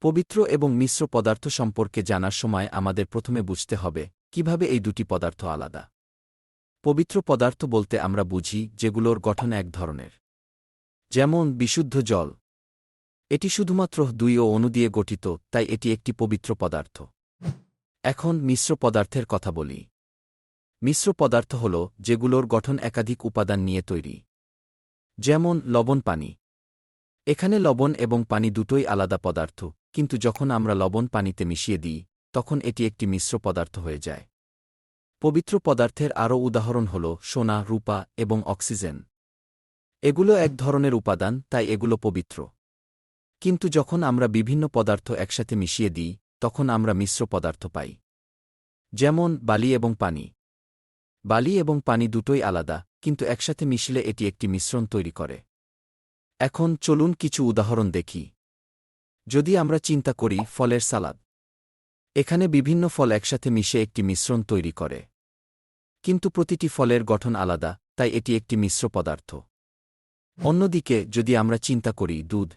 পবিত্র এবং মিশ্র পদার্থ সম্পর্কে জানার সময় আমাদের প্রথমে বুঝতে হবে কিভাবে এই দুটি পদার্থ আলাদা। পবিত্র পদার্থ বলতে আমরা বুঝি যেগুলোর গঠন এক ধরনের, যেমন বিশুদ্ধ জল। এটি শুধুমাত্র দুই অণু দিয়ে গঠিত, তাই এটি একটি পবিত্র পদার্থ। এখন মিশ্র পদার্থের কথা বলি। মিশ্র পদার্থ হল যেগুলোর গঠন একাধিক উপাদান নিয়ে তৈরি, যেমন লবণ, পানি। এখানে লবণ এবং পানি দুটোই আলাদা পদার্থ, কিন্তু যখন আমরা লবণ পানিতে মিশিয়ে দিই তখন এটি একটি মিশ্র পদার্থ হয়ে যায়। পবিত্র পদার্থের আরও উদাহরণ হল সোনা, রূপা এবং অক্সিজেন। এগুলো এক ধরনের উপাদান, তাই এগুলো পবিত্র। কিন্তু যখন আমরা বিভিন্ন পদার্থ একসাথে মিশিয়ে দিই তখন আমরা মিশ্র পদার্থ পাই, যেমন বালি এবং পানি। বালি এবং পানি দুটোই আলাদা, কিন্তু একসাথে মিশলে এটি একটি মিশ্রণ তৈরি করে। এখন চলুন কিছু উদাহরণ দেখি। যদি আমরা চিন্তা করি ফলের সালাদ, এখানে বিভিন্ন ফল একসাথে মিশে একটি মিশ্রণ তৈরি করে, কিন্তু প্রতিটি ফলের গঠন আলাদা, তাই এটি একটি মিশ্র পদার্থ। অন্যদিকে যদি আমরা চিন্তা করি দুধ,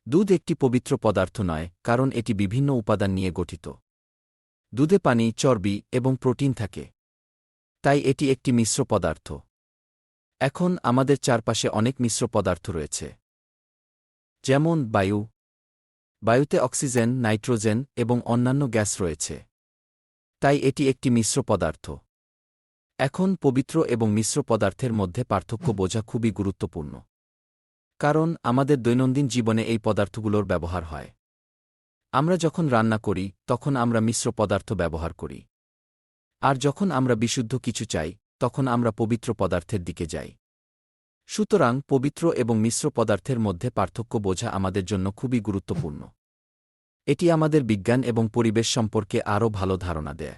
দুধ একটি পবিত্র পদার্থ নয়, কারণ এটি বিভিন্ন উপাদান নিয়ে গঠিত। দুধে পানি, চর্বি এবং প্রোটিন থাকে, তাই এটি একটি মিশ্র পদার্থ। এখন আমাদের চারপাশে অনেক মিশ্র পদার্থ রয়েছে, যেমন বায়ু। বায়ুতে অক্সিজেন, নাইট্রোজেন এবং অন্যান্য গ্যাস রয়েছে, তাই এটি একটি মিশ্র পদার্থ। এখন পবিত্র এবং মিশ্র পদার্থের মধ্যে পার্থক্য বোঝা খুবই গুরুত্বপূর্ণ, কারণ আমাদের দৈনন্দিন জীবনে এই পদার্থগুলোর ব্যবহার হয়। আমরা যখন রান্না করি তখন আমরা মিশ্র পদার্থ ব্যবহার করি, আর যখন আমরা বিশুদ্ধ কিছু চাই তখন আমরা পবিত্র পদার্থের দিকে যাই। সুতরাং পবিত্র এবং মিশ্র পদার্থের মধ্যে পার্থক্য বোঝা আমাদের জন্য খুবই গুরুত্বপূর্ণ। এটি আমাদের বিজ্ঞান এবং পরিবেশ সম্পর্কে আরও ভালো ধারণা দেয়।